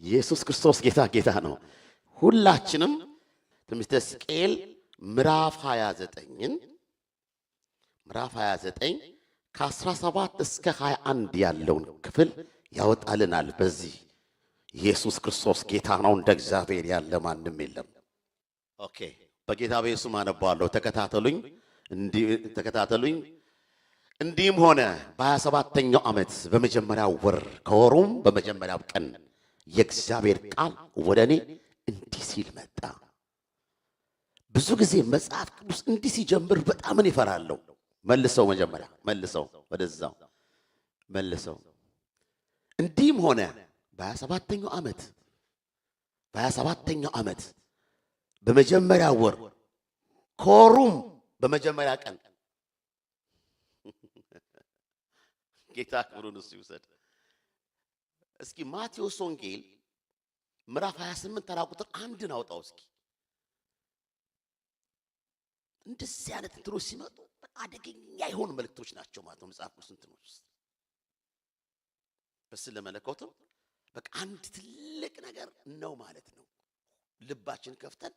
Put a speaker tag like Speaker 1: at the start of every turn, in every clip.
Speaker 1: ኢየሱስ ክርስቶስ ጌታ ነው። ሁላችንም ትንቢተ ሕዝቅኤል ምዕራፍ 29 ከ17 እስከ 21 ያለውን ክፍል ያወጣልናል። በዚህ ኢየሱስ ክርስቶስ ጌታ ነው፣ እንደ እግዚአብሔር ያለ ማንም የለም። ኦኬ፣ በጌታ በኢየሱስ አነባለሁ። ተከታተሉኝ። እንዲህም ሆነ በ27ኛው ዓመት በመጀመሪያው ወር ከወሩም በመጀመሪያው ቀን የእግዚአብሔር ቃል ወደ እኔ እንዲህ ሲል መጣ። ብዙ ጊዜ መጽሐፍ ቅዱስ እንዲህ ሲጀምር በጣም እፈራለሁ። መልሰው ወደዛው መልሰው። እንዲህም ሆነ በ27ኛው ዓመት በመጀመሪያው ወር ከወሩም በመጀመሪያ ቀን ጌታ ክብሩን እሱ ይውሰድ። እስኪ ማቴዎስ ወንጌል ምዕራፍ 28 ተራ ቁጥር 1 አውጣው እስኪ። እንደዚህ አይነት እንትሮች ሲመጡ አደገኛ የሆኑ መልእክቶች ናቸው ማለት ነው። መጽሐፍ ቅዱስ እንትሮች ውስጥ በስለ መለኮትም በቃ አንድ ትልቅ ነገር ነው ማለት ነው። ልባችን ከፍተን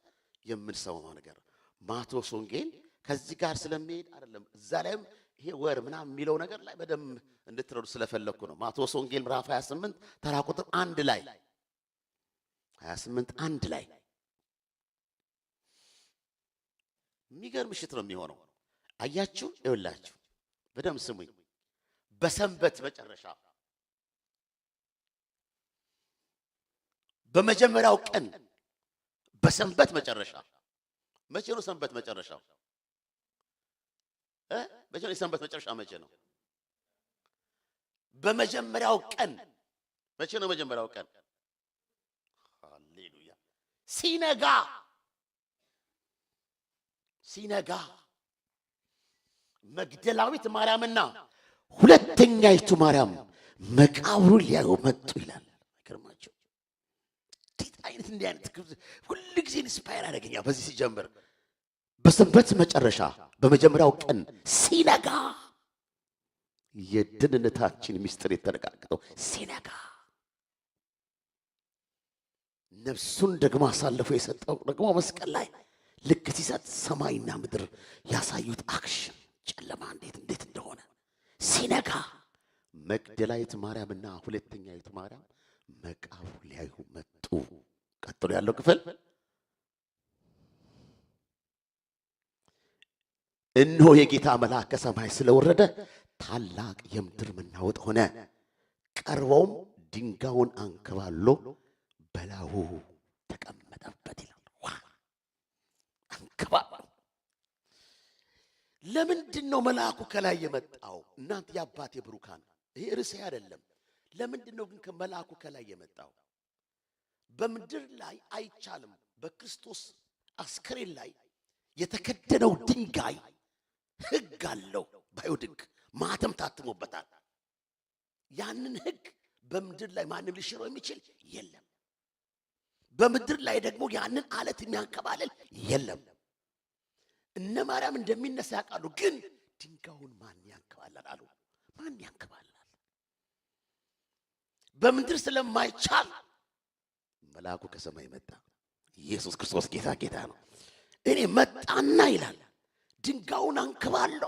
Speaker 1: የምንሰማው ነገር ማቴዎስ ወንጌል ከዚህ ጋር ስለሚሄድ አይደለም። እዛ ላይም ይሄ ወር ምናምን የሚለው ነገር ላይ በደንብ እንድትረዱ ስለፈለኩ ነው። ማቴዎስ ወንጌል ምዕራፍ 28 ተራ ቁጥር 1 ላይ 28:1 ላይ የሚገርም ምሽት ነው የሚሆነው። አያችሁ፣ ይኸውላችሁ በደንብ ስሙኝ። በሰንበት መጨረሻ በመጀመሪያው ቀን በሰንበት መጨረሻ። መቼ ነው ሰንበት መጨረሻው? መቼ ነው የሰንበት መጨረሻ? መቼ ነው? በመጀመሪያው ቀን። መቼ ነው መጀመሪያው ቀን? ሃሌሉያ! ሲነጋ መግደላዊት ማርያምና ሁለተኛይቱ ማርያም መቃብሩን ሊያዩ መጡ ይላል። አይገርማችሁ? እንዲህ አይነት ሁሉ ጊዜ ኢንስፓየር አደረገኛ። በዚህ ሲጀምር በሰንበት መጨረሻ በመጀመሪያው ቀን ሲነጋ የድህነታችን ምስጢር የተረጋገጠው ሲነጋ ነፍሱን ደግሞ አሳልፎ የሰጠው ደግሞ መስቀል ላይ ልክ ሲሰጥ ሰማይና ምድር ያሳዩት አክሽን ጨለማ እንዴት እንደሆነ ሲነጋ መግደላዊት ማርያምና ሁለተኛይቱ ማርያም መቃብሩ ሊያዩ መጡ። ቀጥሎ ያለው ክፍል እነሆ የጌታ መልአክ ከሰማይ ስለወረደ ታላቅ የምድር መናወጥ ሆነ። ቀርበውም ድንጋዩን አንከባሎ በላዩ ተቀመጠበት ይላል። አንከባሎ። ለምንድን ነው መልአኩ ከላይ የመጣው? እናንተ የአባቴ ብሩካን፣ ይሄ ርዕሴ አይደለም። ለምንድን ነው ግን ከመልአኩ ከላይ የመጣው? በምድር ላይ አይቻልም። በክርስቶስ አስከሬን ላይ የተከደነው ድንጋይ ሕግ አለው። በአይሁድ ሕግ ማተም ታትሞበታል። ያንን ሕግ በምድር ላይ ማንም ሊሽረው የሚችል የለም። በምድር ላይ ደግሞ ያንን አለት የሚያንከባልል የለም። እነ ማርያም እንደሚነሳ ያውቃሉ። ግን ድንጋዩን ማን ያንከባላል አሉ። ማን ያንከባላል? በምድር ስለማይቻል መልአኩ ከሰማይ መጣ። ኢየሱስ ክርስቶስ ጌታ ነው። እኔ መጣና ይላል ድንጋዩን አንከባሎ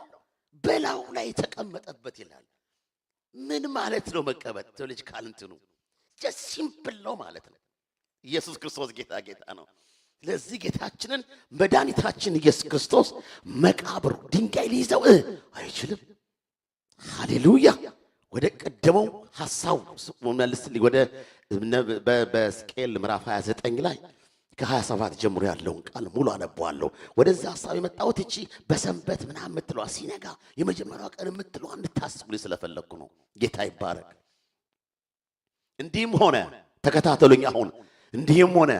Speaker 1: በላዩ ላይ ተቀመጠበት ይላል። ምን ማለት ነው መቀመጥ? ልጅ ካልንትኑ ጀስት ሲምፕል ነው ማለት ነው። ኢየሱስ ክርስቶስ ጌታ ነው። ለዚህ ጌታችንን መድኃኒታችን ኢየሱስ ክርስቶስ መቃብሩ ድንጋይ ሊይዘው አይችልም። ሃሌሉያ! ወደ ቀደመው ሐሳብ መልስልኝ። ወደ በሕዝቅኤል ምዕራፍ 29 ላይ ከ27 ጀምሮ ያለውን ቃል ሙሉ አነባዋለሁ። ወደዛ ሐሳብ የመጣሁት እቺ በሰንበት ምናምን የምትለዋ ሲነጋ የመጀመሪያው ቀን የምትለዋ እንድታስቡልኝ ስለፈለኩ ነው። ጌታ ይባረክ። እንዲህም ሆነ፣ ተከታተሉኝ አሁን። እንዲህም ሆነ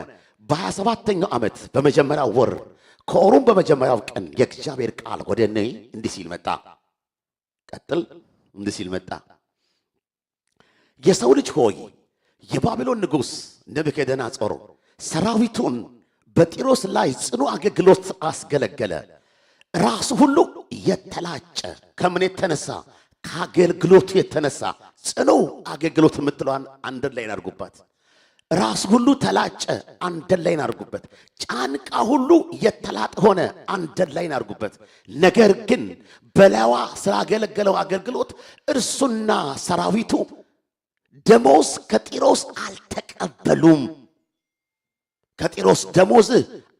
Speaker 1: በ27ኛው ዓመት በመጀመሪያው ወር ከወሩም በመጀመሪያው ቀን የእግዚአብሔር ቃል ወደ እኔ እንዲህ ሲል መጣ። ቀጥል። እንዲህ ሲል መጣ። የሰው ልጅ ሆይ የባቢሎን ንጉሥ ነቡከደነፆር ሰራዊቱን በጢሮስ ላይ ጽኑ አገልግሎት አስገለገለ። ራሱ ሁሉ የተላጨ ከምን የተነሳ? ከአገልግሎቱ የተነሳ። ጽኑ አገልግሎት የምትለዋን አንድ ላይ አድርጉባት። ራስ ሁሉ ተላጨ፣ አንደል ላይ አድርጉበት። ጫንቃ ሁሉ የተላጠ ሆነ፣ አንደል ላይ አድርጉበት። ነገር ግን በላዋ ስላገለገለው አገልግሎት እርሱና ሰራዊቱ ደሞዝ ከጢሮስ አልተቀበሉም። ከጢሮስ ደሞዝ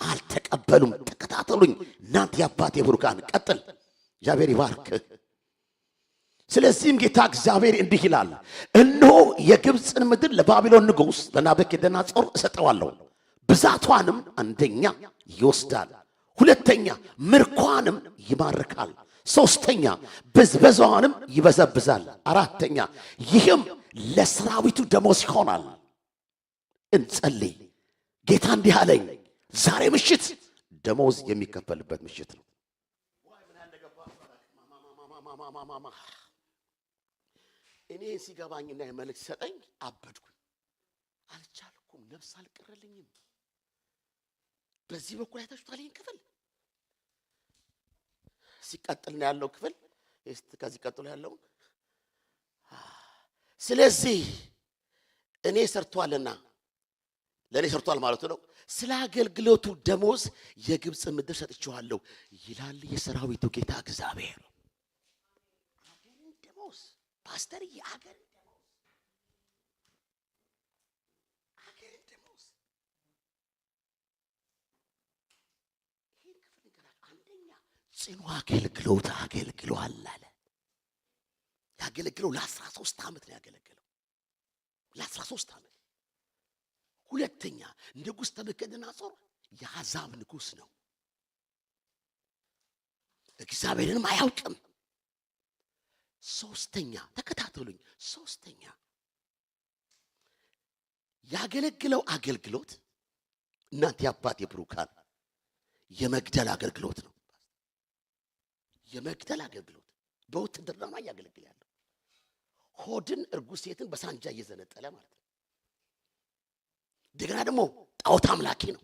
Speaker 1: አልተቀበሉም። ተከታተሉኝ እናንተ የአባቴ ብሩካን። ቀጥል። እግዚአብሔር ይባርክ። ስለዚህም ጌታ እግዚአብሔር እንዲህ ይላል፣ እነሆ የግብፅን ምድር ለባቢሎን ንጉሥ ለናቡከደነፆር እሰጠዋለሁ። ብዛቷንም አንደኛ ይወስዳል፣ ሁለተኛ ምርኳንም ይማርካል፣ ሶስተኛ ብዝበዛዋንም ይበዘብዛል፣ አራተኛ ይህም ለሰራዊቱ ደሞዝ ይሆናል። እንጸልይ። ጌታ እንዲህ አለኝ፣ ዛሬ ምሽት ደሞዝ የሚከፈልበት ምሽት ነው። እኔ ሲገባኝና የመልእክት ሰጠኝ አበድኩኝ። አልቻልኩም፣ ነፍስ አልቀረልኝም። በዚህ በኩል አይታችኋል ይህን ክፍል። ሲቀጥል ነው ያለው ክፍል፣ ከዚህ ቀጥሎ ያለው። ስለዚህ እኔ ሰርቷልና ለእኔ ሰርቷል ማለቱ ነው። ስለ አገልግሎቱ ደሞዝ የግብፅ ምድር ሰጥቼዋለሁ ይላል የሰራዊቱ ጌታ እግዚአብሔር። ደሞዝ ፓስተር የአገር ደሞዝ ይህን ክፍል ንገራል። አንደኛ ጽኑ አገልግሎት አገልግሏል አለ። ያገለግለው ለ13 ዓመት ነው ያገለገለው፣ ለ13 ዓመት። ሁለተኛ ንጉሥ ናቡከደነፆር የአሕዛብ ንጉሥ ነው፣ እግዚአብሔርንም አያውቅም። ሶስተኛ ተከታተሉኝ፣ ሶስተኛ ያገለግለው አገልግሎት እናንተ የአባቴ ብሩካን የመግደል አገልግሎት ነው። የመግደል አገልግሎት በውትድርና ነው ያገለግል ያለው። ሆድን እርጉዝ ሴትን በሳንጃ እየዘነጠለ ማለት ነው። እንደገና ደግሞ ጣዖት አምላኪ ነው።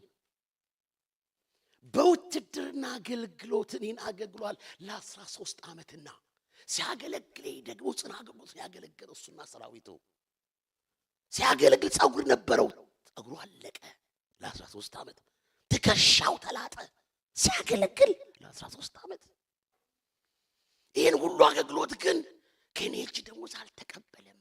Speaker 1: በውትድርና አገልግሎትን ይህን አገልግሏል ለ13 ዓመትና ሲያገለግል ደግሞ ጽና አገልግሎት ያገለገለው እሱና ሰራዊቱ። ሲያገለግል ጸጉር ነበረው፣ ጸጉሩ አለቀ ለ13 ዓመት። ትከሻው ተላጠ ሲያገለግል ለ13 ዓመት። ይህን ሁሉ አገልግሎት ግን ከኔ እጅ ደሞዝ አልተቀበለም።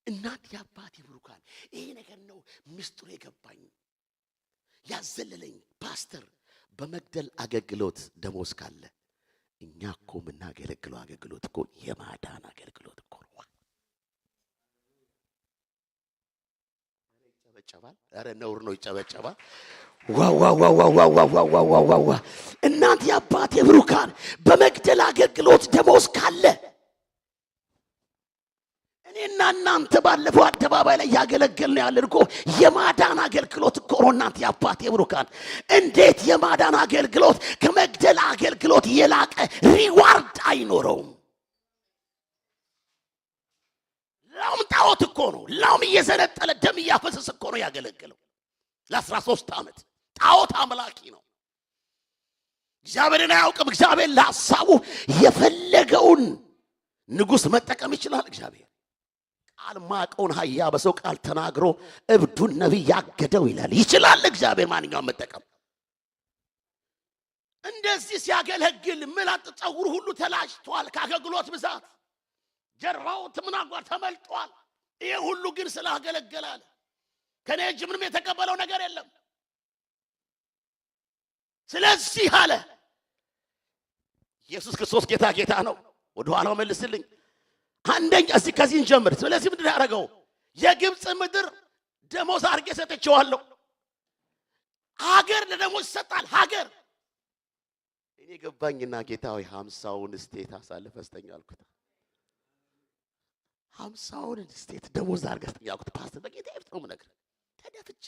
Speaker 1: እናት የአባቴ ብሩካን ይሄ ነገር ነው ምስጢሩ የገባኝ ያዘለለኝ። ፓስተር በመግደል አገልግሎት ደሞዝ ካለ እኛ እኮ የምናገለግለው አገልግሎት እኮ የማዳን አገልግሎት እኮ ነው። ይጨበጨባል። ኧረ ነውር ነው፣ ይጨበጨባል። ዋዋዋዋዋዋዋዋዋዋ እናንተ የአባቴ ብሩካን በመግደል አገልግሎት ደሞዝ ካለ እኔና እናንተ ባለፈው አደባባይ ላይ ያገለገልን ያለን እኮ የማዳን አገልግሎት እኮ ነው። እናንተ የአባቴ ብሩካን እንዴት የማዳን አገልግሎት ከመግደል አገልግሎት የላቀ ሪዋርድ አይኖረውም? ላም ጣዖት እኮ ነው። ላም እየዘነጠለ ደም እያፈሰሰ እኮ ነው ያገለገለው ለ13 ዓመት። ጣዖት አምላኪ ነው። እግዚአብሔርን አያውቅም። እግዚአብሔር ለሐሳቡ የፈለገውን ንጉሥ መጠቀም ይችላል። እግዚአብሔር ቃል ማቀውን ሀያ በሰው ቃል ተናግሮ እብዱን ነቢይ ያገደው ይላል። ይችላል እግዚአብሔር ማንኛውም መጠቀም። እንደዚህ ሲያገለግል ምላጥ ጸጉር ሁሉ ተላጭቷል ከአገልግሎት ብዛት፣ ጀርባው ምናጓር ተመልጧል። ይሄ ሁሉ ግን ስላገለገላል ከኔ እጅ ምንም የተቀበለው ነገር የለም። ስለዚህ አለ ኢየሱስ ክርስቶስ ጌታ ጌታ ነው። ወደ ኋላው መልስልኝ። አንደኛ እስቲ ከዚህ እንጀምር። ስለዚህ ምንድን ያደረገው? የግብፅ ምድር ደሞዝ አድርጌ ሰጥቼዋለሁ። ሀገር ለደሞዝ ይሰጣል። ሀገር እኔ ገባኝና ጌታ ሆይ 50ውን ስቴት አሳልፈህ ስጠኝ አልኩት። 50ውን ስቴት ደሞዝ አድርገህ ስጠኝ አልኩት። ፓስተር በጌታ ነው የምነግርህ። ተደፍቼ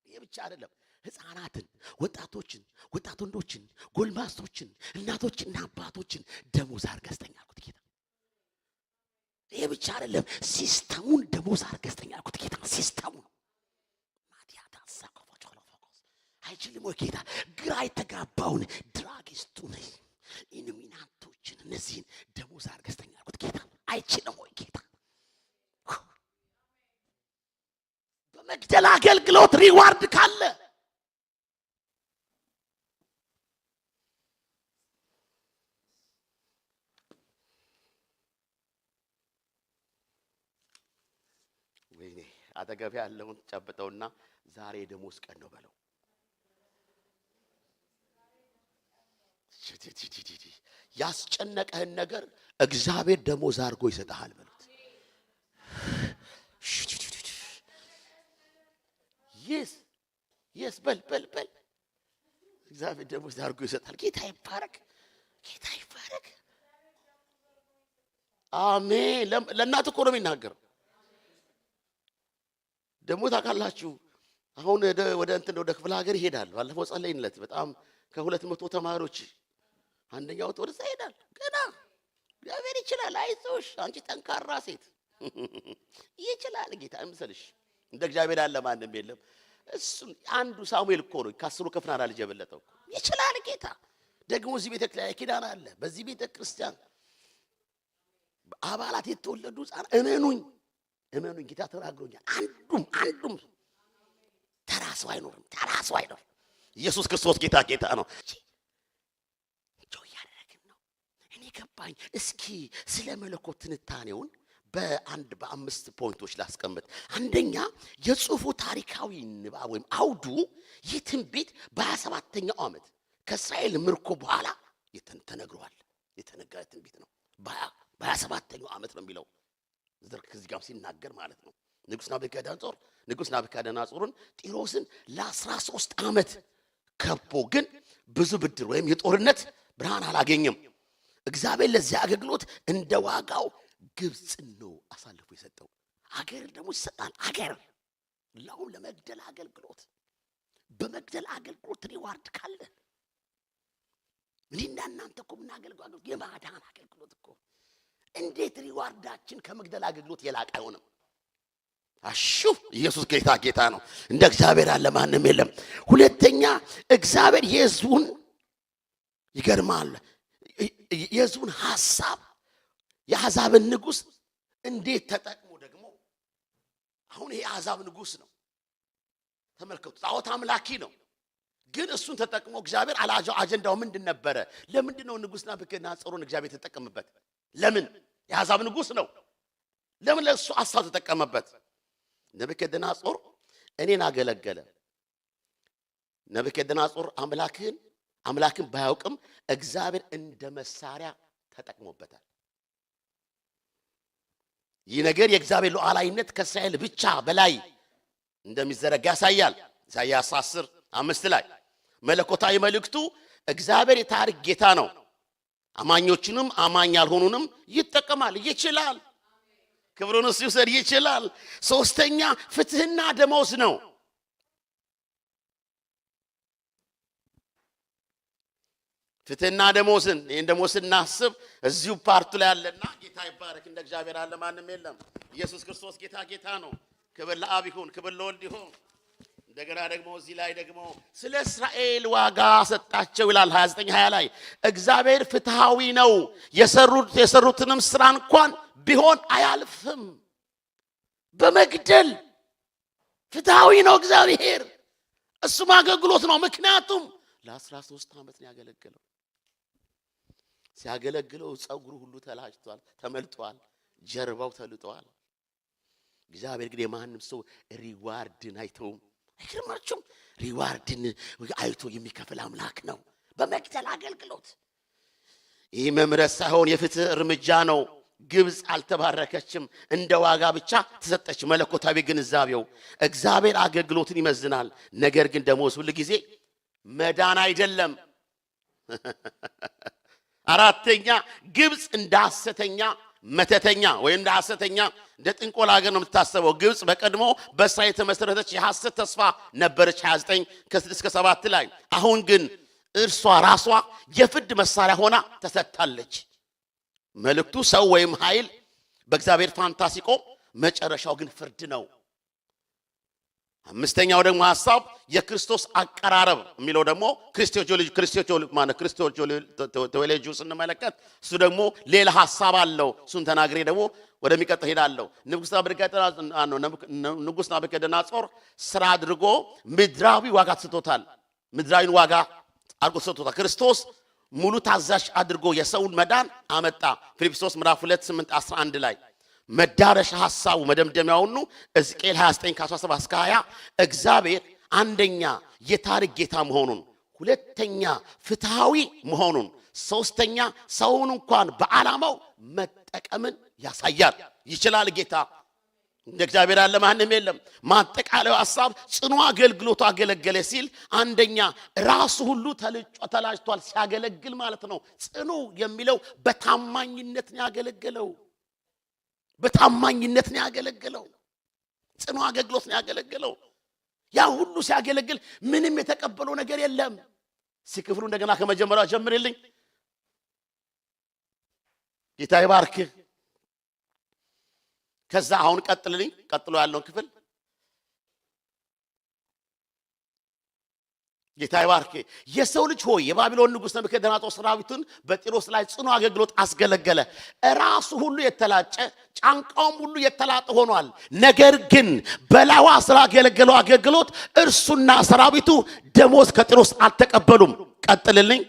Speaker 1: ይሄ ብቻ አይደለም፣ ህፃናትን፣ ወጣቶችን፣ ወጣት ወንዶችን፣ ጎልማሶችን፣ እናቶችና አባቶችን ደሞዝ አድርገህ ስጠኝ አልኩት ጌታ። ይሄ ብቻ አይደለም፣ ሲስተሙን ደሞዝ አድርገህ ስጠኝ አልኩት ጌታ። ሲስተሙ ማዲያታ ሳቆፎቾሎፎስ አይችልም ወይ ጌታ? ግራ የተጋባውን ድራጊስቱን ኢሉሚናቶችን እነዚህን ደሞዝ አድርገህ ስጠኝ አልኩት ጌታ። አይችልም ወይ ጌታ? በመግደል አገልግሎት ሪዋርድ ካለ ወይኔ አጠገብ ያለውን ጨብጠውና ዛሬ ደሞዝ ቀን ነው በለው። ያስጨነቀህን ነገር እግዚአብሔር ደሞዝ አድርጎ ይሰጣል በሉት። yes በል እግዚአብሔር ደሞዝ አድርጎ ይሰጣል። ጌታ ይባረክ። አሜን። ለእናት እኮ ነው የሚናገር። ደግሞ ታውቃላችሁ አሁን ወደ ክፍለ ሀገር ይሄዳል። ባለፈው ጸለይንለት በጣም ከ200 ተማሪዎች አንደኛው ወደዛ ይሄዳል። ገና እግዚአብሔር ይችላል። አይዞሽ አንቺ ጠንካራ ሴት ይችላል ጌታ እንሰልሽ። እንደ እግዚአብሔር ያለ ማንም የለም። እሱ አንዱ ሳሙኤል እኮ ነው ከ10 ከፍናና ልጅ የበለጠው። ይችላል ጌታ። ደግሞ እዚህ ቤተ ክርስቲያን አለ። በዚህ ቤተ ክርስቲያን አባላት የተወለዱ ሕፃን እመኑኝ ጌታ ተናግሮኛል። አንዱም ተራሱ አይኖርም። ኢየሱስ ክርስቶስ ጌታ ነው። ያደረግን ነው። እኔ ገባኝ። እስኪ ስለ መለኮት ትንታኔውን በ5 ፖይንቶች ላስቀምጥ። አንደኛ የጽሑፉ ታሪካዊ ንባብ ወይም አውዱ ይህ ትንቢት በ27ኛው ዓመት ከእስራኤል ምርኮ በኋላ ተነግሯል። የተነገረ ትንቢት ነው። በ27ኛው ዓመት ነው የሚለው ከዚህ ጋር ሲናገር ማለት ነው። ንጉሥ ናቡከደነፆርን ጢሮስን ለ13 ዓመት ከቦ ግን ብዙ ብድር ወይም የጦርነት ብርሃን አላገኘም። እግዚአብሔር ለዚህ አገልግሎት እንደ ዋጋው ግብፅን ነው አሳልፎ የሰጠው። አገር ደግሞ ይሰጣል። አገር ለሁን ለመግደል አገልግሎት በመግደል አገልግሎት ሪዋርድ ካለ እኔና እናንተ እኮ የምናገልገው አገልግሎት የማዳን አገልግሎት እኮ እንዴት ሪዋርዳችን ከመግደል አገልግሎት የላቀ አይሆንም? ኢየሱስ ጌታ ነው። እንደ እግዚአብሔር ያለ ማንም የለም። ሁለተኛ እግዚአብሔር የሕዝቡን ይገርማል የሕዝቡን ሐሳብ የአሕዛብን ንጉሥ እንዴት ተጠቅሞ ደግሞ አሁን ይሄ አሕዛብ ንጉሥ ነው። ተመልከቱ፣ ጣዖት አምላኪ ነው። ግን እሱን ተጠቅሞ እግዚአብሔር አጀንዳው ምንድን ነበረ? ለምንድን ነው ንጉሥ ናቡከደነፆርን እግዚአብሔር ተጠቀመበት? ለምን? የአሕዛብ ንጉሥ ነው። ለምን ለእሱ ሐሳብ ተጠቀመበት? ናቡከደነፆር እኔን አገለገለ። ናቡከደነፆር አምላክን ባያውቅም እግዚአብሔር እንደ መሳሪያ ተጠቅሞበታል። ይህ ነገር የእግዚአብሔር ሉዓላዊነት ከእስራኤል ብቻ በላይ እንደሚዘረጋ ያሳያል። ኢሳይያስ 10:5 ላይ መለኮታዊ መልእክቱ እግዚአብሔር የታሪክ ጌታ ነው። አማኞችንም አማኝ ያልሆኑንም ይጠቀማል። ይችላል። ክብሩን እሱ ይውሰድ። ይችላል። ሶስተኛ ፍትህና ደመወዝ ነው። ፍትህና ደመወዝን ይህን ደግሞ ስናስብ እዚሁ ፓርቱ ላይ ያለና ጌታ ይባረክ። እንደ እግዚአብሔር ያለ ማንም የለም። ኢየሱስ ክርስቶስ ጌታ ነው። ክብር ለአብ ይሁን፣ ክብር ለወልድ ይሁን። እንደገና ደግሞ እዚህ ላይ ደግሞ ስለ እስራኤል ዋጋ ሰጣቸው ይላል 29:20 ላይ። እግዚአብሔር ፍትሃዊ ነው። የሰሩትንም ስራ እንኳን ቢሆን አያልፍም። በመግደል ፍትሃዊ ነው እግዚአብሔር። እሱም አገልግሎት ነው። ምክንያቱም ለ13 ዓመት ነው ያገለገለው። ሲያገለግለው ጸጉሩ ሁሉ ተላጭቷል፣ ተመልጧል፣ ጀርባው ተልጧል። እግዚአብሔር ግን የማንም ሰው ሪዋርድን አይተውም። አይገርማችሁም? ሪዋርድን አይቶ የሚከፍል አምላክ ነው። በመግደል አገልግሎት ይህ መምረጥ ሳይሆን የፍትህ እርምጃ ነው። ግብፅ አልተባረከችም፣ እንደ ዋጋ ብቻ ተሰጠች። መለኮታዊ ግንዛቤው እግዚአብሔር አገልግሎትን ይመዝናል። ነገር ግን ደሞዝ ሁሉ ጊዜ መዳን አይደለም። አራተኛ ግብፅ እንደ ሐሰተኛ መተተኛ ወይም እንደ ሐሰተኛ እንደ ጥንቆላ ሀገር ነው የምትታሰበው። ግብፅ በቀድሞ በእስራኤል የተመሰረተች የሐሰት ተስፋ ነበረች 29:6-7 ላይ። አሁን ግን እርሷ ራሷ የፍርድ መሳሪያ ሆና ተሰጥታለች። መልእክቱ ሰው ወይም ኃይል በእግዚአብሔር ፋንታ ሲቆም፣ መጨረሻው ግን ፍርድ ነው። አምስተኛው ደግሞ ሐሳብ የክርስቶስ አቀራረብ የሚለው ደግሞ ክርስቶሎጂው ስንመለከት እሱ ደግሞ ሌላ ሐሳብ አለው። እሱን ተናግሬ ደግሞ ወደሚቀጥለው ሄዳለሁ። ንጉሥ ናቡከደነፆር ስራ አድርጎ ምድራዊ ዋጋ ተሰጥቶታል። ምድራዊን ዋጋ አድርጎ ተሰጥቶታል። ክርስቶስ ሙሉ ታዛዥ አድርጎ የሰውን መዳን አመጣ። ፊልጵስዩስ ምዕራፍ 2:8-11 ላይ መዳረሻ ሐሳቡ መደምደሚያው ነው። ሕዝቅኤል 29:17-20 እግዚአብሔር አንደኛ የታሪክ ጌታ መሆኑን፣ ሁለተኛ ፍትሃዊ መሆኑን፣ ሶስተኛ ሰውን እንኳን በዓላማው መጠቀምን ያሳያል። ይችላል ጌታ። እንደ እግዚአብሔር ያለ ማንም የለም። ማጠቃለያው ሐሳብ ጽኑ አገልግሎቱ አገለገለ ሲል አንደኛ ራሱ ሁሉ ተላጭቷል ሲያገለግል ማለት ነው። ጽኑ የሚለው በታማኝነት ነው ያገለገለው። በታማኝነት ነው ያገለገለው። ጽኑ አገልግሎት ነው ያገለገለው። ያ ሁሉ ሲያገለግል ምንም የተቀበለው ነገር የለም። ሲክፍሉ እንደገና ከመጀመሪያው ጀምርልኝ። ጌታ ይባርክ። ከዛ አሁን ቀጥሎ ያለውን ክፍል ጌታ ይባርክ። የሰው ልጅ ሆይ የባቢሎን ንጉሥ ናቡከደነፆር ሰራዊቱን በጢሮስ ላይ ጽኑ አገልግሎት አስገለገለ። ራሱ ሁሉ የተላጨ ጫንቃውም ሁሉ የተላጠ ሆኗል። ነገር ግን በላዋ ስላገለገለው አገልግሎት እርሱና ሰራዊቱ ደሞዝ ከጢሮስ አልተቀበሉም። ቀጥልልኝ።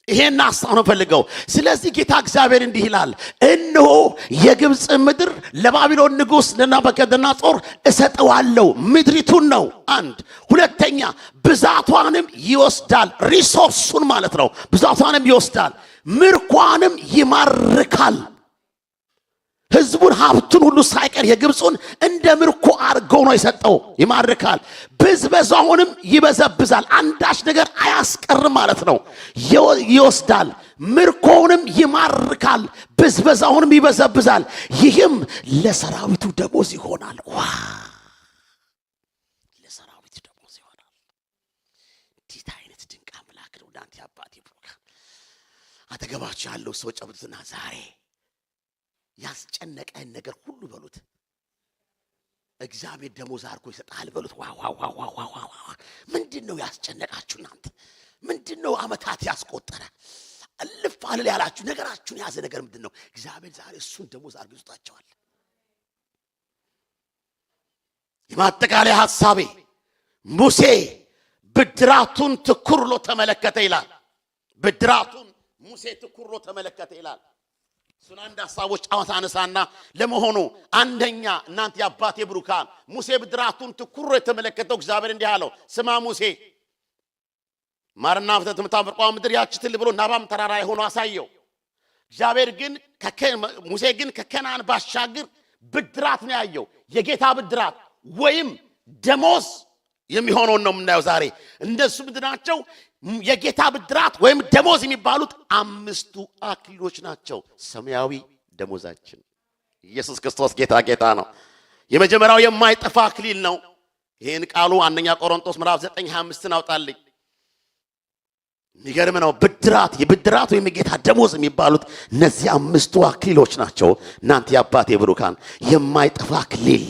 Speaker 1: ይሄን ሐሳብ ነው ፈልገው። ስለዚህ ጌታ እግዚአብሔር እንዲህ ይላል፣ እነሆ የግብጽ ምድር ለባቢሎን ንጉሥ ለናቡከደነፆር እሰጠዋለሁ። ምድሪቱን ነው አንድ። ሁለተኛ ብዛቷንም ይወስዳል። ሪሶርሱን ማለት ነው። ብዛቷንም ይወስዳል፣ ምርኳንም ይማርካል። ህዝቡን ሀብቱን ሁሉ ሳይቀር የግብፁን እንደ ምርኮ አድርገው ነው የሰጠው። ይማርካል፣ ብዝበዛውንም ይበዘብዛል፣ አንዳች ነገር አያስቀርም ማለት ነው። ይወስዳል፣ ምርኮውንም ይማርካል፣ ብዝበዛውንም ይበዘብዛል። ይህም ለሰራዊቱ ደሞዝ ይሆናል። ለሰራዊቱ ደሞዝ ይሆናል። እንዴት አይነት ድንቅ አምላክ ነው! እናንተ አባቴ ብሩካን አጠገባችሁ ያለው ሰው ጨብጡትና ዛሬ ያስጨነቀን ነገር ሁሉ በሉት እግዚአብሔር ደሞዝ አድርጎ ይሰጣል በሉት። ምንድነው ያስጨነቃችሁ እናንተ? ምንድነው አመታት ያስቆጠረ እልፍ አለ ያላችሁ ነገራችሁን ያዘ ነገር ምንድነው? እግዚአብሔር ዛሬ እሱን ደሞዝ አድርጎ ይሰጣቸዋል። የማጠቃለያ ሐሳቤ ሙሴ ብድራቱን ትኩር ብሎ ተመለከተ ይላል። ብድራቱን ሙሴ ትኩር ብሎ ተመለከተ ይላል። እሱን አንድ ሐሳቦች ጫወታ አነሳና ለመሆኑ አንደኛ እናንተ የአባቴ ብሩካን ሙሴ ብድራቱን ትኩር የተመለከተው እግዚአብሔር እንዲህ አለው፣ ስማ ሙሴ ማርና ወተት የምታፈርቀው ምድር ያች ትል ብሎ ናባም ተራራ ሆኖ አሳየው። እግዚአብሔር ግን ሙሴ ግን ከከናን ባሻገር ብድራት ነው ያየው። የጌታ ብድራት ወይም ደሞዝ የሚሆነውን ነው የምናየው ዛሬ። እንደሱ ምንድናቸው? የጌታ ብድራት ወይም ደሞዝ የሚባሉት አምስቱ አክሊሎች ናቸው። ሰማያዊ ደሞዛችን ኢየሱስ ክርስቶስ ጌታ ነው። የመጀመሪያው የማይጠፋ አክሊል ነው። ይሄን ቃሉ አንደኛ ቆሮንቶስ ምዕራፍ 9:25 አውጣልኝ። የሚገርም ነው። የብድራት ወይም የጌታ ደሞዝ የሚባሉት እነዚህ አምስቱ አክሊሎች ናቸው። እናንተ የአባቴ ብሩካን የማይጠፋ አክሊል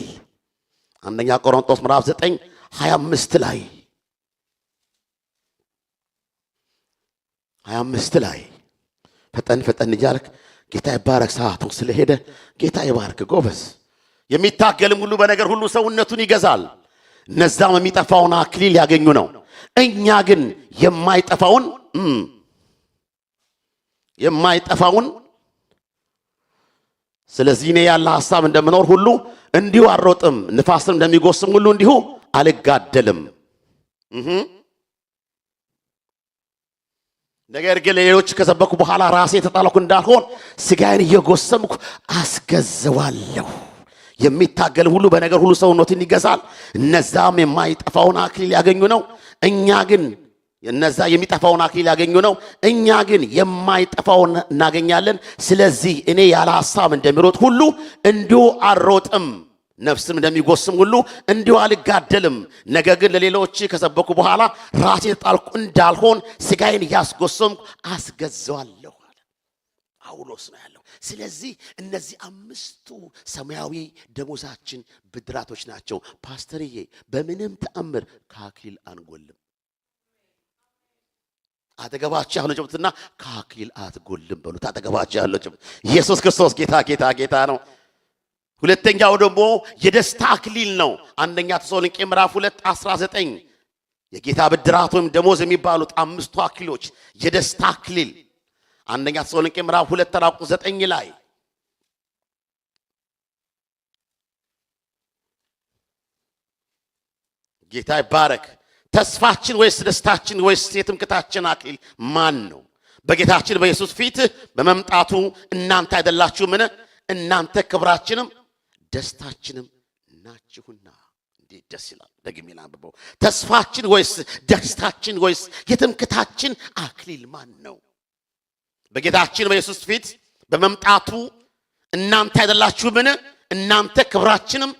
Speaker 1: አንደኛ ቆሮንቶስ ምዕራፍ 9:25 ላይ 25 ላይ ፈጠን እያልክ ጌታ ይባረክ። ሰዓቱ ስለሄደ ጌታ ይባርክ። ጎበዝ። የሚታገልም ሁሉ በነገር ሁሉ ሰውነቱን ይገዛል። እነዛም የሚጠፋውን አክሊል ያገኙ ነው። እኛ ግን የማይጠፋውን ስለዚህ እኔ ያለ ሐሳብ እንደምኖር ሁሉ እንዲሁ አልሮጥም፣ ንፋስም እንደሚጎስም ሁሉ እንዲሁ አልጋደልም። ነገር ግን ለሌሎች ከሰበኩ በኋላ ራሴ የተጣልኩ እንዳልሆን ሥጋዬን እየጎሰምኩ አስገዘዋለሁ። የሚታገል ሁሉ በነገር ሁሉ ሰውነቱን ይገዛል። እነዛም የማይጠፋውን አክሊል ያገኙ ነው። እኛ ግን እነዛ የሚጠፋውን አክሊል ያገኙ ነው። እኛ ግን የማይጠፋውን እናገኛለን። ስለዚህ እኔ ያለ ሐሳብ እንደሚሮጥ ሁሉ እንዲሁ አልሮጥም፣ ነፍስም እንደሚጎስም ሁሉ እንዲሁ አልጋደልም። ነገር ግን ለሌሎች ከሰበኩ በኋላ ራሴ የተጣልኩ እንዳልሆን ሥጋዬን እያስጎሰምኩ አስገዛዋለሁ አለ። ጳውሎስ ነው ያለው። ስለዚህ እነዚህ አምስቱ ሰማያዊ ደሞዛችን ብድራቶች ናቸው። ፓስተርዬ በምንም ተአምር ከአክሊል አንጎልም። አጠገባችሁ ያለው ጭብጥና ከአክሊል አትጎልም በሉት። አጠገባችሁ ያለው ጭብጥ ኢየሱስ ክርስቶስ ጌታ ጌታ ጌታ ነው። ሁለተኛው ደግሞ የደስታ አክሊል ነው። አንደኛ ተሰሎንቄ ምዕራፍ 2:19 የጌታ ብድራት ወይም ደሞዝ የሚባሉት አምስቱ አክሊሎች የደስታ አክሊል አንደኛ ተሰሎንቄ ምዕራፍ 2:9 ላይ ጌታ ይባረክ። ተስፋችን ወይስ ደስታችን ወይስ የትምክህታችን አክሊል ማን ነው? በጌታችን በኢየሱስ ፊት በመምጣቱ እናንተ አይደላችሁምን? እናንተ ክብራችንም ደስታችንም ናችሁና። እንዴት ደስ ይላል! ደግሜ ላንብበው። ተስፋችን ወይስ ደስታችን ወይስ የትምክህታችን አክሊል ማን ነው? በጌታችን በኢየሱስ ፊት በመምጣቱ እናንተ አይደላችሁምን? እናንተ ክብራችንም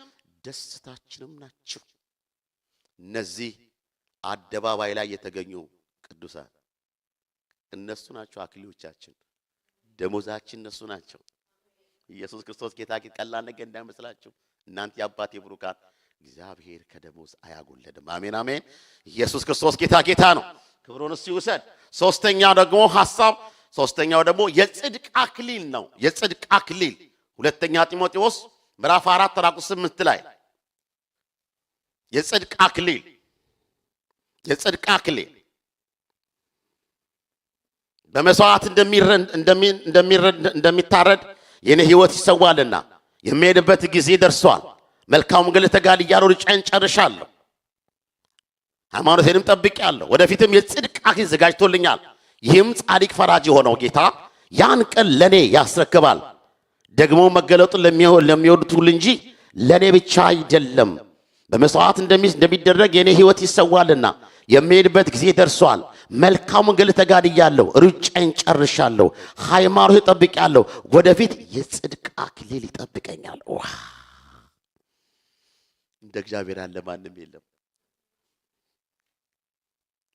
Speaker 1: ደስታችንም ናችሁ። እነዚህ አደባባይ ላይ የተገኙ ቅዱሳን እነሱ ናቸው አክሊሎቻችን፣ ደሞዛችን እነሱ ናቸው። ኢየሱስ ክርስቶስ ጌታ ቀላል ነገር እንዳይመስላችሁ። እናንተ የአባቴ ብሩካን እግዚአብሔር ከደሞዝ አያጎለድም። አሜን አሜን። ኢየሱስ ክርስቶስ ጌታ ጌታ ነው። ክብሩን እሱ ይውሰድ። ሶስተኛው ደግሞ የጽድቅ አክሊል ነው። የጽድቅ አክሊል ሁለተኛ ጢሞቴዎስ ምዕራፍ 4:8 ላይ የጽድቅ አክሊል በመስዋዕት እንደሚታረድ የኔ ሕይወት ይሰዋልና የሚሄድበት ጊዜ ደርሷል። መልካም መንገድ ተጋድያለሁ፣ ሩጫዬን ጨርሻለሁ፣ ሃይማኖቴንም ጠብቄአለሁ። ወደፊትም የጽድቅ አክሊል ዘጋጅቶልኛል። ይህም ጻድቅ ፈራጅ የሆነው ጌታ ያን ቀን ለኔ ያስረክባል። ደግሞ መገለጡን ለሚወዱት ሁሉ እንጂ ለኔ ብቻ አይደለም። በመስዋዕት እንደሚደረግ የኔ ሕይወት ይሰዋልና የሚሄድበት ጊዜ ደርሷል። መልካም መንገድ ተጋድያለሁ፣ ሩጫዬን ጨርሻለሁ፣ ሃይማኖቴን ጠብቄአለሁ። ወደፊት የጽድቅ አክሊል ይጠብቀኛል። እንደ እግዚአብሔር ያለ ማንም የለም።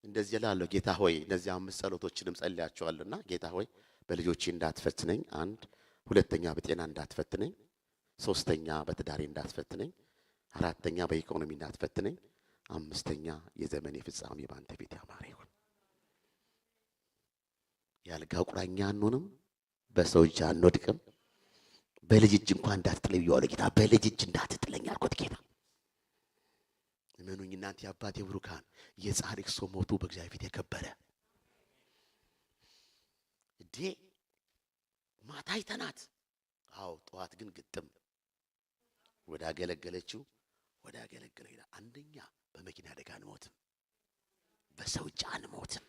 Speaker 1: እንደዚህ እላለሁ፣ ጌታ ሆይ እነዚህ 5 ጸሎቶችንም ጸልያቸዋለሁና ጌታ ሆይ በልጆቼ እንዳትፈትነኝ፣ 1 ሁለተኛ በጤና እንዳትፈትነኝ፣ 3ኛ በትዳሬ እንዳትፈትነኝ፣ 4ኛ በኢኮኖሚ እንዳትፈትነኝ፣ 5ኛ የዘመኔ ፍጻሜ ባንተ ቤት ያማረ ይሁን። ያልጋ ቁራኛ አንሆንም፣ በሰው እጅ አንወድቅም፣ በልጅ እጅ እንኳን እንዳትጥለኝ ብዬዋለሁ ጌታ። በልጅ እጅ እንዳትጥለኝ አልኩት ጌታ። እመኑኝ እናንተ የአባቴ ብሩካን የጻድቅ ሰው ሞቱ በእግዚአብሔር ፊት የከበረ እዴ ማታ አይተናት። አዎ ጠዋት ግን ግጥም ወደ አገለገለችው ወደ አገለገለው ይላል። አንደኛ በመኪና አደጋ አንሞትም፣ በሰው እጅ አንሞትም፣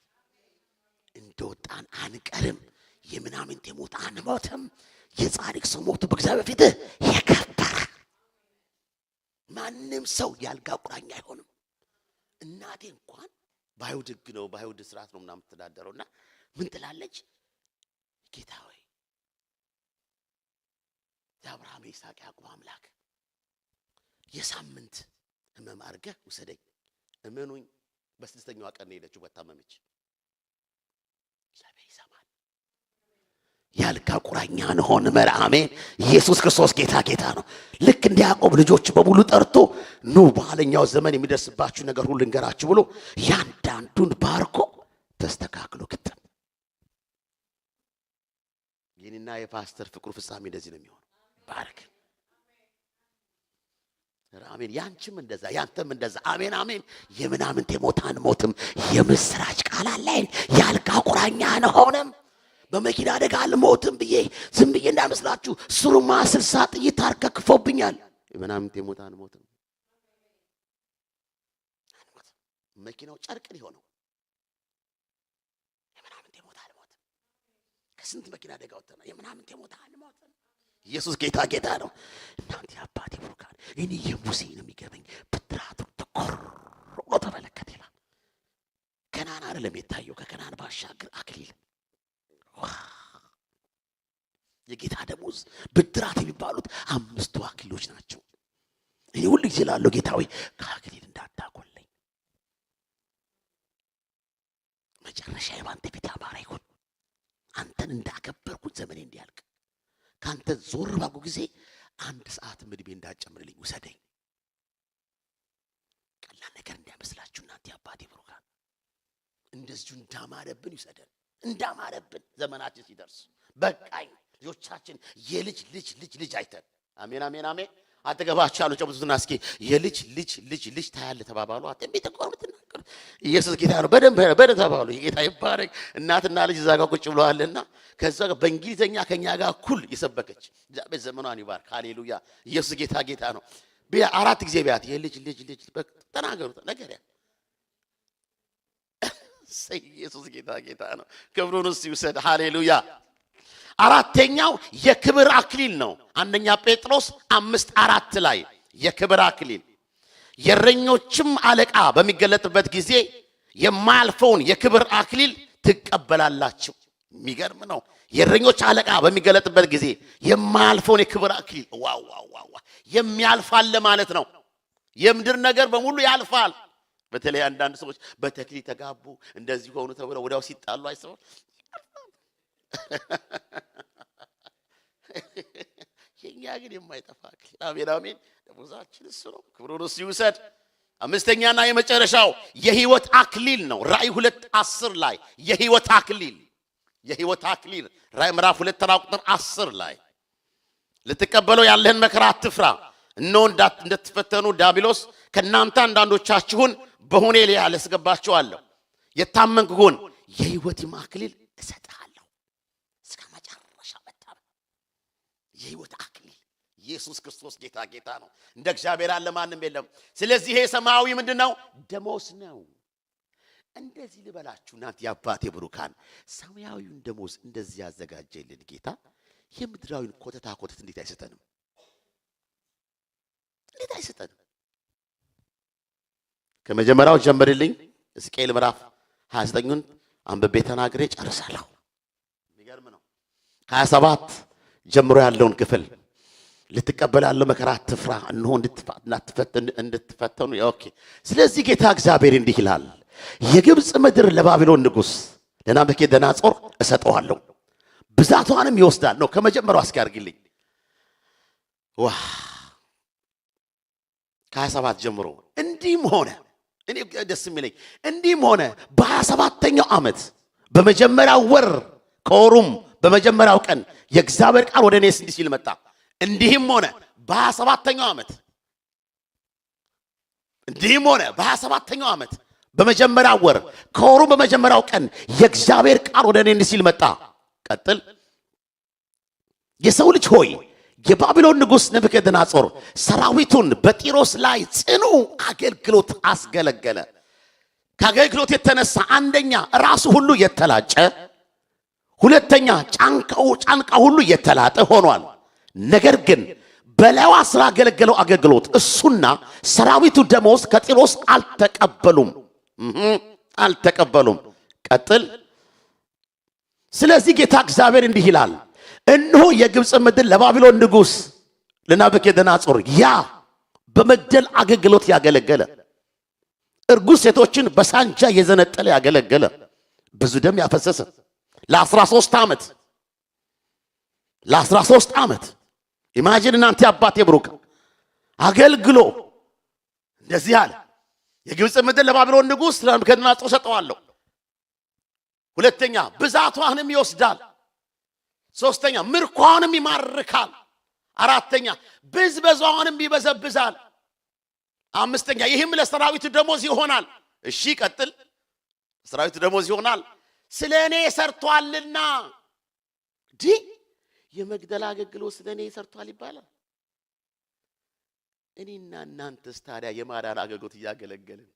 Speaker 1: እንደወጣን አንቀርም፣ የምናምንቴ ሞት አንሞትም። የጻድቅ ሰው ሞቱ በእግዚአብሔር ፊት የከበረ ማንም ሰው ያልጋ ቁራኛ አይሆንም። እናቴ እንኳን በአይሁድ ሕግ ነው በአይሁድ ስርዓት ነው ምናምን የምትተዳደረውና ምን ትላለች? ጌታ ሆይ የአብርሃም የይስሐቅ ያዕቆብ አምላክ የሳምንት ህመም አድርገህ ውሰደኝ። እመኑኝ በ6ኛዋ ቀን ነው የሄደችው። በታመመች እግዚአብሔር ይሰማል። ያልጋ ቁራኛ ነው መር አሜን። ኢየሱስ ክርስቶስ ጌታ ጌታ ነው። ልክ እንደ ያዕቆብ ልጆች በሙሉ ጠርቶ ኑ በኋለኛው ዘመን የሚደርስባችሁ ነገር ሁሉ እንገራችሁ ብሎ ያንዳንዱን ባርኮ ተስተካክሎ ግጥም። የኔና የፓስተር ፍቅሩ ፍጻሜ እንደዚህ ነው የሚሆነው። ባርክ አሜን። ያንቺም እንደዛ ያንተም እንደዛ አሜን አሜን። የምናምንቴ ሞት አንሞትም። የምስራች ቃል አለኝ። ያልጋ ቁራኛ አንሆንም። በመኪና አደጋ አልሞትም ብዬ ዝም ብዬ እንዳይመስላችሁ ሱሩማ 60 ጥይት አርከክፎብኛል። የምናምንቴ ሞት አንሞትም። መኪናው ጨርቅ ሊሆነው የምናምንቴ ሞት አንሞትም። ከስንት መኪና አደጋ ወጥተና የምናምንቴ ሞት አንሞትም። ኢየሱስ ጌታ ጌታ ነው። እናንተ አባቴ ብሩካን እኔ የሙሴ ነው የሚገበኝ ብድራቱ ተቆር ብሎ ተመለከተ ይላል። ከናን አይደለም የታየው፣ ከከናን ባሻገር አክሊል የጌታ ደሞዝ ብድራት የሚባሉት 5ቱ አክሊሎች ናቸው። እኔ ሁሉ ጊዜ እላለሁ ጌታ ሆይ ከአክሊል እንዳታጎለኝ፣ መጨረሻ ባንተ ፊት ያማረ ይሁን። አንተን እንዳከበርኩት ዘመኔ እንዲያልቅ ካንተ ዞር ባልኩ ጊዜ 1 ሰዓት እድሜ እንዳጨምርልኝ ውሰደኝ። ቀላል ነገር እንዳይመስላችሁ እናንተ አባቴ ብሩካን፣ እንደዚሁ እንዳማረብን ይውሰደን። እንዳማረብን ዘመናችን ሲደርስ በቃኝ ልጆቻችን የልጅ ልጅ ልጅ ልጅ አይተን አሜን አሜን አሜን። አጠገባችሁ ያሉ ጨብጡትና እስኪ የልጅ ልጅ ልጅ ልጅ ታያለ ተባባሉ። አጥንቤ ተቆርብትና ኢየሱስ ጌታ ነው። በደንብ ተባባሉ። ጌታ ይባረክ። እናትና ልጅ እዛ ጋር ቁጭ ብለዋልና ከዛ በእንግሊዘኛ ከኛ ጋር እኩል የሰበከች እግዚአብሔር ዘመኗን ይባርክ። ሃሌሉያ። ኢየሱስ ጌታ ጌታ ነው። 4 ጊዜ ቢያት የልጅ ልጅ ልጅ ተናገሩ ነገር ያ ኢየሱስ ጌታ ጌታ ነው። ክብሩን እሱ ይውሰድ። ሃሌሉያ። አራተኛው የክብር አክሊል ነው። 1ኛ ጴጥሮስ 5:4 ላይ የክብር አክሊል የእረኞችም አለቃ በሚገለጥበት ጊዜ የማያልፈውን የክብር አክሊል ትቀበላላችሁ። የሚገርም ነው። የእረኞች አለቃ በሚገለጥበት ጊዜ የማያልፈውን የክብር አክሊል ዋው ዋው ዋው የሚያልፋል ማለት ነው። የምድር ነገር በሙሉ ያልፋል። በተለይ አንዳንድ ሰዎች በተክሊል ተጋቡ እንደዚህ ሆኑ ተብለው ወዲያው ሲጣሉ አይሰው የኛ ግን የማይጠፋ አክሊል አሜን አሜን። ደሞዛችን እሱ ነው። ክብሩን እሱ ይውሰድ። 5ኛና የመጨረሻው የህይወት አክሊል ነው። ራእይ 2:10 ላይ የህይወት አክሊል የህይወት አክሊል ራእይ ምዕራፍ 2:10 ላይ ልትቀበለው ያለህን መከራ አትፍራ፣ እነሆ እንደተፈተኑ ዲያብሎስ ከናንተ አንዳንዶቻችሁን በሁኔ ላይ ያስገባችኋለሁ፣ የታመንክ ሁን፣ የህይወት አክሊል እሰጥሃለሁ። እስከ መጨረሻ መታመን የህይወት አክሊል ኢየሱስ ክርስቶስ ጌታ ጌታ ነው። እንደ እግዚአብሔር ያለ ማንም የለም። ስለዚህ ይሄ ሰማያዊ ምንድነው? ደሞዝ ነው። እንደዚህ ልበላችሁ እናንተ የአባቴ ብሩካን፣ ሰማያዊውን ደሞዝ እንደዚህ ያዘጋጀልን ጌታ የምድራዊን ኮተታ ኮተት እንዴት አይሰጠንም? እንዴት አይሰጠንም? ከመጀመሪያው ጀምርልኝ። ሕዝቅኤል ምዕራፍ 29ን አንብቤ ተናግሬ ጨርሳለሁ። የሚገርም ነው። 27 ጀምሮ ያለውን ክፍል ልትቀበላለው መከራ አትፍራ፣ እነሆ እንድትፈተኑ ኦኬ። ስለዚህ ጌታ እግዚአብሔር እንዲህ ይላል፣ የግብፅ ምድር ለባቢሎን ንጉሥ ለናቡከደነፆር እሰጠዋለሁ፣ ብዛቷንም ይወስዳል ነው። ከመጀመሪያው እስኪ አድርግልኝ። ከ27 ጀምሮ እንዲህም ሆነ፣ እኔ ደስ የሚለኝ እንዲህም ሆነ በ27ኛው ዓመት በመጀመሪያው ወር ከወሩም በመጀመሪያው ቀን የእግዚአብሔር ቃል ወደ እኔ እንዲህ ሲል መጣ። እንዲህም ሆነ በ27ኛው ዓመት እንዲህም ሆነ በ27ኛው ዓመት በመጀመሪያው ወር ከወሩም በመጀመሪያው ቀን የእግዚአብሔር ቃል ወደ እኔ እንዲህ ሲል መጣ። ቀጥል። የሰው ልጅ ሆይ የባቢሎን ንጉሥ ናቡከደነፆር ሰራዊቱን በጢሮስ ላይ ጽኑ አገልግሎት አስገለገለ። ከአገልግሎት የተነሳ አንደኛ ራሱ ሁሉ የተላጨ፣ ሁለተኛ ጫንቃው ሁሉ የተላጠ ሆኗል። ነገር ግን በላይዋ ስላገለገለው አገልግሎት እሱና ሰራዊቱ ደሞዝ ከጢሮስ አልተቀበሉም። ቀጥል። ስለዚህ ጌታ እግዚአብሔር እንዲህ ይላል፣ እነሆ የግብፅ ምድር ለባቢሎን ንጉሥ ለናቡከደነፆር ያ በመግደል አገልግሎት ያገለገለ፣ እርጉዝ ሴቶችን በሳንጃ የዘነጠለ ያገለገለ፣ ብዙ ደም ያፈሰሰ ለ13 ዓመት ኢማጂን እናንተ አባቴ ብሩክ አገልግሎ እንደዚህ አለ፣ የግብፅ ምድር ለባቢሎን ንጉሥ ለናቡከደነፆር ሰጠዋለሁ። ሁለተኛ ብዛቷንም ይወስዳል። ሶስተኛ ምርኳንም ይማርካል። አራተኛ ብዝበዛዋንም ይበዘብዛል። አምስተኛ ይህም ለሰራዊቱ ደሞዝ ይሆናል። እሺ ቀጥል። ሰራዊቱ ደሞዝ ይሆናል ስለ እኔ ሰርቷልና። የመግደል አገልግሎት ስለ እኔ ሰርቷል ይባላል። እኔና እናንተስ ታዲያ የማዳን አገልግሎት እያገለገልን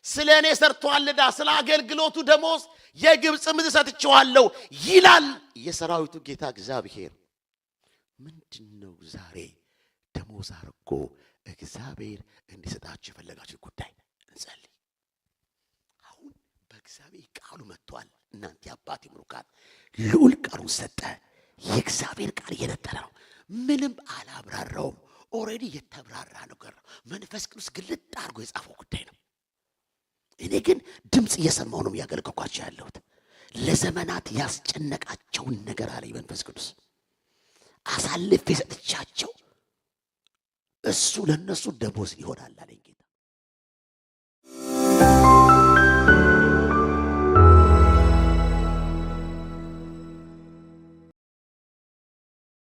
Speaker 1: ስለ እኔ ሰርቷልና ስለ አገልግሎቱ ደሞዝ የግብፅ ምድር ሰጥቼዋለሁ ይላል የሰራዊቱ ጌታ እግዚአብሔር። ምንድነው ዛሬ ደሞዝ አድርጎ እግዚአብሔር እንዲሰጣችሁ የፈለጋችሁ ጉዳይ? እንጸልይ። አሁን በእግዚአብሔር ቃሉ መጥቷል። እናንተ አባቴ ብሩካን ልዑል ቃሉን ሰጠ። የእግዚአብሔር ቃል እየነጠረ ነው። ምንም አላብራራውም። ኦሬዲ የተብራራ ነገር ነው። መንፈስ ቅዱስ ግልጥ አድርጎ የጻፈው ጉዳይ ነው። እኔ ግን ድምጽ እየሰማሁ ነው ያገልግልኳችሁ ያለሁት። ለዘመናት ያስጨነቃቸውን ነገር አለኝ መንፈስ ቅዱስ አሳልፌ ሰጥቻቸው እሱ ለነሱ ደሞዝ ይሆናል አለኝ ጌታ።